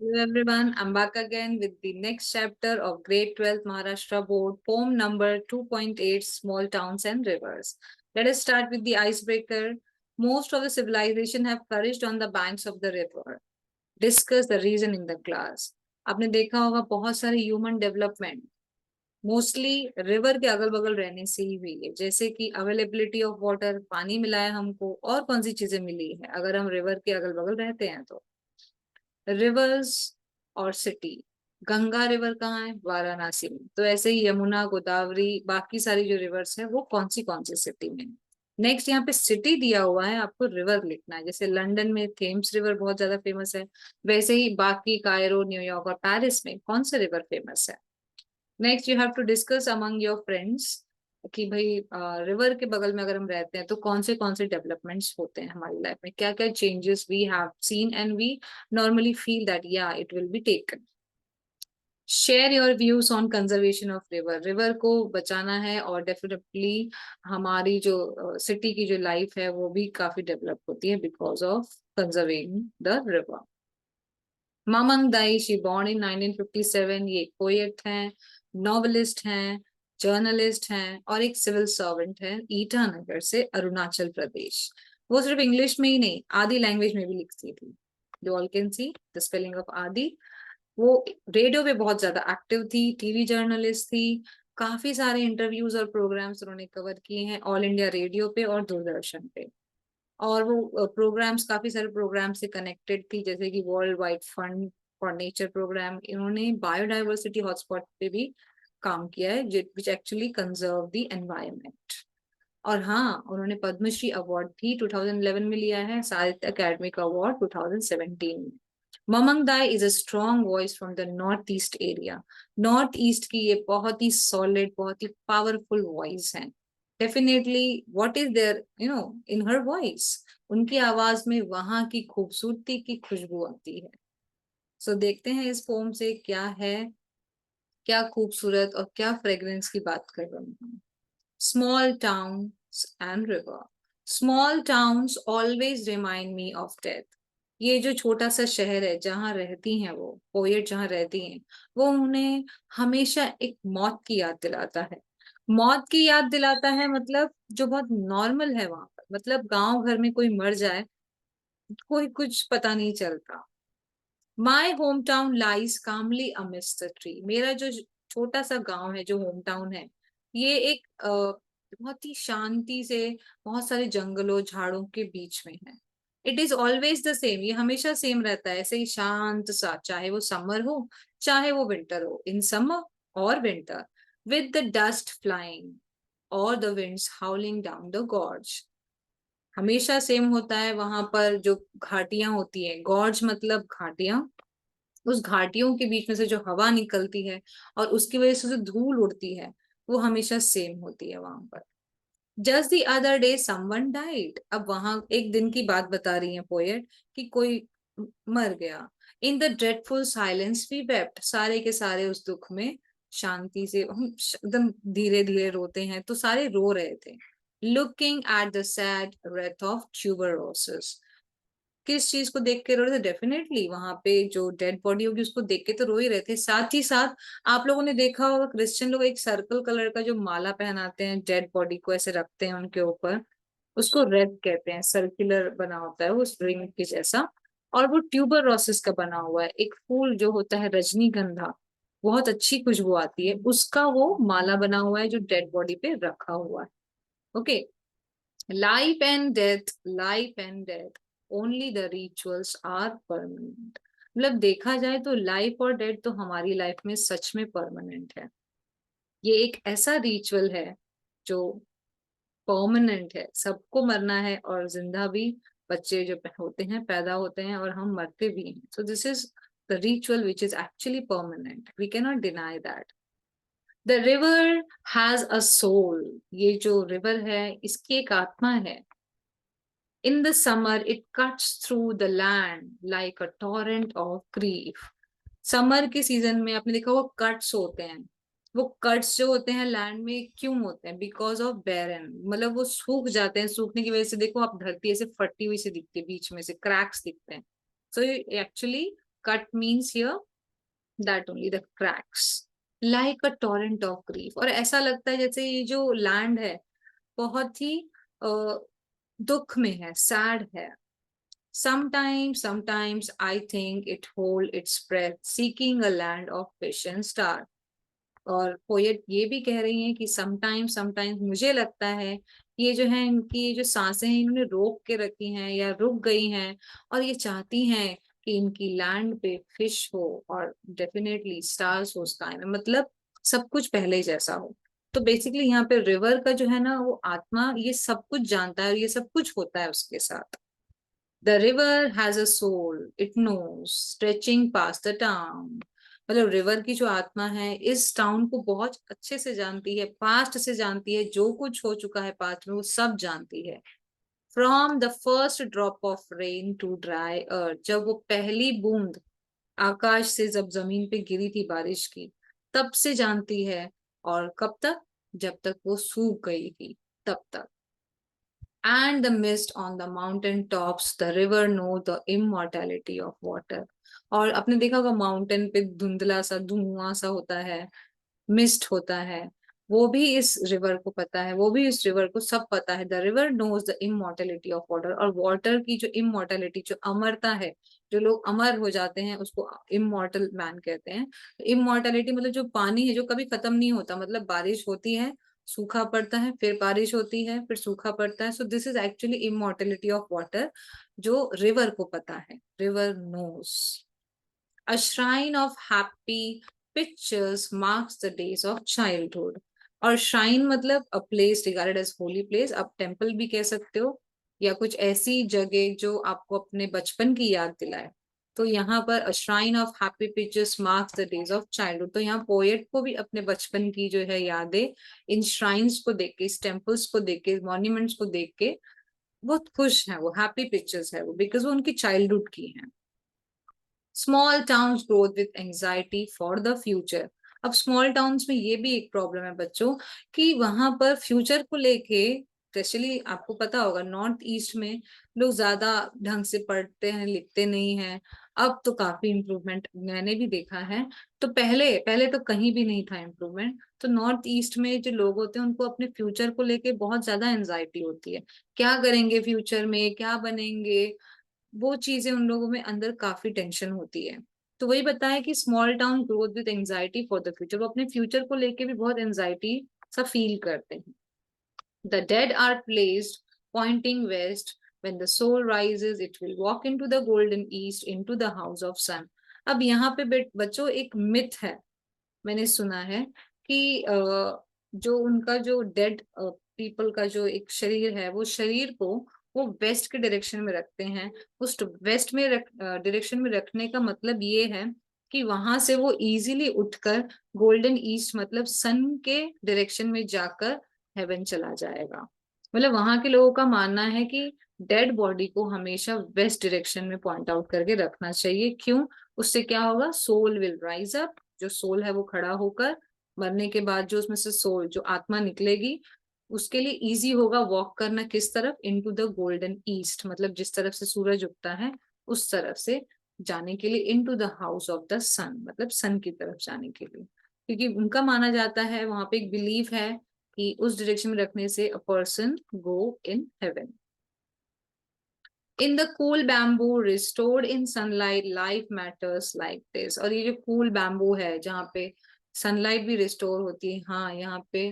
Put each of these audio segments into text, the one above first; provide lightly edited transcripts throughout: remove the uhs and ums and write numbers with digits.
Hello everyone, I'm back again with the next chapter of Grade 12 Maharashtra Board, poem number 2.8, Small Towns and Rivers. Let us start with the icebreaker. Most of the civilization have flourished on the banks of the river. Discuss the reason in the class. आपने देखा होगा बहुत सारे human development mostly river के अगल बगल रहने से ही हुई है, जैसे कि अवेलेबिलिटी ऑफ वाटर, पानी मिला है हमको, और कौन सी चीजें मिली है अगर हम रिवर के अगल बगल रहते हैं तो रिवर्स और सिटी। गंगा रिवर कहाँ है? वाराणसी में। तो ऐसे ही यमुना, गोदावरी, बाकी सारी जो रिवर्स है वो कौन सी सिटी में। नेक्स्ट यहाँ पे सिटी दिया हुआ है, आपको रिवर लिखना है। जैसे लंदन में थेम्स रिवर बहुत ज्यादा फेमस है, वैसे ही बाकी कायरो, न्यूयॉर्क और पेरिस में कौन सा रिवर फेमस है। Next you have to discuss among your friends कि भाई रिवर के बगल में अगर हम रहते हैं तो कौन से डेवलपमेंट्स होते हैं हमारी लाइफ में, क्या क्या changes we have seen and we normally feel that या it will be taken. Share your views on conservation of river. River को बचाना है और डेफिनेटली हमारी जो सिटी की जो लाइफ है वो भी काफी डेवलप होती है because of conserving the river. Mamang Dai, she born in 1957। ये पोएट हैं, नॉवेलिस्ट हैं, जर्नलिस्ट हैं और एक सिविल सर्वेंट है ईटानगर से, अरुणाचल प्रदेश। वो सिर्फ इंग्लिश में ही नहीं, आदि लैंग्वेज में भी लिखती थी। You all can see the spelling of आदि। वो रेडियो पे बहुत ज्यादा एक्टिव थी, टीवी जर्नलिस्ट थी, काफी सारे इंटरव्यूज और प्रोग्राम्स उन्होंने कवर किए हैं ऑल इंडिया रेडियो पे और दूरदर्शन पे। और वो प्रोग्राम्स काफी सारे प्रोग्राम से कनेक्टेड थी, जैसे कि world wide fund for nature programme. इन्होंने बायोडाइवर्सिटी हॉटस्पॉट पे भी काम किया है which actually conserve the environment. और हाँ, उन्होंने पद्मश्री अवार्ड भी 2011 में लिया है, साहित्य अकेडमिक अवार्ड 2017 में। Mamang Dai is a strong voice from the north east area. North east की ये बहुत ही सॉलिड, बहुत ही पावरफुल वॉइस है। Definitely what is there in her voice, उनकी आवाज में वहां की खूबसूरती की खुशबू आती है। सो देखते हैं इस पोम से क्या है, क्या खूबसूरत और क्या फ्रेग्रेंस की बात कर रही हूँ। Small towns and river. Small towns always remind me of death. ये जो छोटा सा शहर है जहाँ रहती हैं वो पोएट, जहाँ रहती हैं वो, उन्हें हमेशा एक मौत की याद दिलाता है। मौत की याद दिलाता है मतलब जो बहुत नॉर्मल है वहां पर, मतलब गांव घर में कोई मर जाए कोई कुछ पता नहीं चलता। My home town lies comely amidst the tree. मेरा जो छोटा सा गांव है, जो होम टाउन है, ये एक बहुत ही शांति से बहुत सारे जंगलों झाड़ों के बीच में है। It is always the same, ये हमेशा सेम रहता है, ऐसे ही शांत सा, चाहे वो समर हो चाहे वो विंटर हो, इन समर और winter, with the dust flying और the winds howling down the gorge. हमेशा सेम होता है वहां पर। जो घाटियां होती है, गॉर्ज मतलब घाटियां, उस घाटियों के बीच में से जो हवा निकलती है और उसकी वजह से जो धूल उड़ती है वो हमेशा सेम होती है वहां पर। Just the other day someone died. अब वहां एक दिन की बात बता रही है पोएट कि कोई मर गया। In the dreadful silence we wept. सारे के सारे उस दुख में शांति से हम एकदम धीरे धीरे रोते हैं, तो सारे रो रहे थे। Looking at the sad wreath of tuberoses. किस चीज को देख के रो रहे थे? डेफिनेटली वहां पे जो डेड बॉडी होगी उसको देख के तो रो ही रहे थे। साथ ही साथ आप लोगों ने देखा होगा क्रिश्चियन लोग एक सर्कल कलर का जो माला पहनाते हैं, डेड बॉडी को ऐसे रखते हैं उनके ऊपर, उसको रेड कहते हैं। सर्कुलर बना होता है वो रिंग के जैसा, और वो ट्यूबर रोसिस का बना हुआ है। एक फूल जो होता है रजनीगंधा, बहुत अच्छी खुशबू आती है, उसका वो माला बना हुआ है जो डेड बॉडी पे रखा हुआ है। Okay. Life and death, only the rituals are permanent. मतलब देखा जाए तो लाइफ और डेथ तो हमारी लाइफ में सच में परमानेंट है। ये एक ऐसा रिचुअल है जो परमानेंट है। सबको मरना है और जिंदा भी। बच्चे जो होते हैं पैदा होते हैं और हम मरते भी हैं। So this is the ritual which is actually permanent, we can not deny that. The river has a soul. ये जो रिवर है इसकी एक आत्मा है। In the summer, it cuts through the land like a torrent of grief. Summer के season में आपने देखा वो कट्स होते हैं। वो कट्स जो होते हैं लैंड में क्यों होते हैं? बिकॉज ऑफ बैरन, मतलब वो सूख जाते हैं। सूखने की वजह से देखो आप, धरती ऐसे फटी हुई से दिखती है, बीच में से क्रैक्स दिखते हैं। So actually cut means here that only the cracks like a torrent of grief. और ऐसा लगता है जैसे ये जो लैंड है बहुत ही दुख में है, सैड है. Sometimes I think it hold its breath, seeking a land of patient star. और पोएट ये भी कह रही हैं कि समटाइम्स मुझे लगता है ये जो है इनकी जो सांसें हैं इन्होंने रोक के रखी हैं या रुक गई हैं और ये चाहती हैं कि इनकी लैंड पे फिश हो और डेफिनेटली स्टार्स हो स्काई में, मतलब सब कुछ पहले जैसा हो. तो बेसिकली यहाँ पे रिवर का जो है ना वो आत्मा ये सब कुछ जानता है और ये सब कुछ होता है उसके साथ. The river has a soul, it knows, stretching past the town. मतलब रिवर की जो आत्मा है इस टाउन को बहुत अच्छे से जानती है, पास्ट से जानती है, जो कुछ हो चुका है पास्ट में वो सब जानती है. From the first drop of rain to dry earth, जब वो पहली बूंद आकाश से जब जमीन पे गिरी थी बारिश की, तब से जानती है. और कब तक? जब तक वो सूख गई थी तब तक. And the mist on the mountain tops, the river know the immortality of water. और आपने देखा होगा माउंटेन पे धुंधला सा धुआं सा होता है, मिस्ट होता है, वो भी इस रिवर को पता है, वो भी इस रिवर को सब पता है. The river knows the immortality of water. और वाटर की जो इमोर्टेलिटी, जो अमरता है, जो लोग अमर हो जाते हैं उसको इमोर्टल मैन कहते हैं. इमोर्टेलिटी मतलब जो पानी है जो कभी खत्म नहीं होता, मतलब बारिश होती है, सूखा पड़ता है, फिर बारिश होती है, फिर सूखा पड़ता है. So this is actually immortality of water जो रिवर को पता है. River knows. A shrine of happy pictures marks the days of childhood. और shrine मतलब a place regarded as holy place, आप temple भी कह सकते हो, या कुछ ऐसी जगह जो आपको अपने बचपन की याद दिलाए. तो यहाँ पर a shrine of happy pictures marks the days of childhood. तो यहाँ पोएट को भी अपने बचपन की जो है यादें इन shrines को देख के, इस temples को देख के, monuments को देख के बहुत खुश है. वो happy pictures है वो, because वो उनकी childhood की हैं. Small towns growth with anxiety for the future. अब स्मॉल टाउन्स में ये भी एक प्रॉब्लम है बच्चों कि वहां पर फ्यूचर को लेके, स्पेशली आपको पता होगा नॉर्थ ईस्ट में लोग ज्यादा ढंग से पढ़ते हैं लिखते नहीं हैं. अब तो काफी इम्प्रूवमेंट मैंने भी देखा है. तो पहले पहले तो कहीं भी नहीं था इम्प्रूवमेंट. तो नॉर्थ ईस्ट में जो लोग होते हैं उनको अपने फ्यूचर को लेके बहुत ज्यादा एंजाइटी होती है. क्या करेंगे फ्यूचर में, क्या बनेंगे, वो चीजें उन लोगों में अंदर काफी टेंशन होती है. तो वही बताया कि small town growth with anxiety for the future. वो अपने फ्यूचर को लेके भी बहुत एंजाइटी सा फील करते हैं. The dead are placed pointing west. When the soul rises it will walk into the golden east into the house of sun. अब यहाँ पे बच्चों एक मिथ है, मैंने सुना है कि जो उनका जो डेड पीपल का जो एक शरीर है वो शरीर को वो वेस्ट के डायरेक्शन में रखते हैं. उस वेस्ट में डायरेक्शन में रखने का मतलब ये है कि वहां से वो इजीली उठकर गोल्डन ईस्ट मतलब सन के डायरेक्शन में जाकर हेवन चला जाएगा. मतलब वहां के लोगों का मानना है कि डेड बॉडी को हमेशा वेस्ट डायरेक्शन में पॉइंट आउट करके रखना चाहिए. क्यों? उससे क्या होगा? Soul will rise up. जो सोल है वो खड़ा होकर मरने के बाद जो उसमें से सोल जो आत्मा निकलेगी उसके लिए इजी होगा वॉक करना किस तरफ? इनटू द गोल्डन ईस्ट, मतलब जिस तरफ से सूरज उगता है उस तरफ से जाने के लिए. Into the house of the sun मतलब सन की तरफ जाने के लिए. क्योंकि उनका माना जाता है, वहां पे एक बिलीफ है कि उस डायरेक्शन में रखने से a person go in heaven. In the cool bamboo restored in sunlight life matters like this. और ये जो कूल बैम्बू है जहाँ पे सनलाइट भी रिस्टोर होती है, हाँ यहाँ पे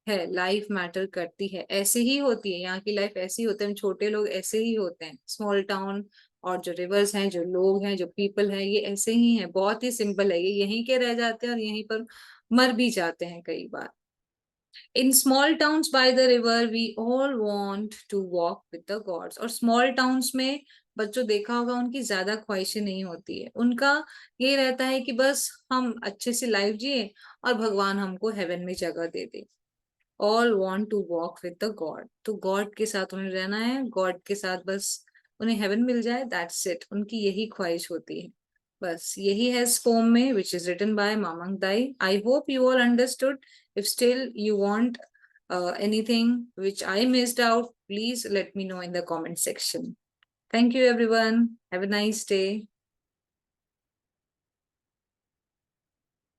है, लाइफ मैटर करती है, ऐसे ही होती है यहाँ की लाइफ, ऐसी होते हैं छोटे लोग, ऐसे ही होते हैं स्मॉल टाउन. और जो रिवर्स हैं, जो लोग हैं, जो पीपल हैं, ये ऐसे ही हैं, बहुत ही सिंपल है. ये यहीं के रह जाते हैं और यहीं पर मर भी जाते हैं कई बार. In small towns by the river we all want to walk with the gods. और स्मॉल टाउन्स में बच्चों देखा होगा उनकी ज्यादा ख्वाहिशें नहीं होती है. उनका ये रहता है कि बस हम अच्छे से लाइफ जिए और भगवान हमको हेवन में जगह दे दे. All want to walk with the god. तो गॉड के साथ उन्हें रहना है, गॉड के साथ बस उन्हें हेवन मिल जाए, दैट्स इट. उनकी यही ख्वाहिश होती है. बस यही है इस पोम में which is written by Mamang Dai. I hope you all understood. If still you want anything which I missed out, please let me know in the comment section. Thank you everyone. Have a nice day.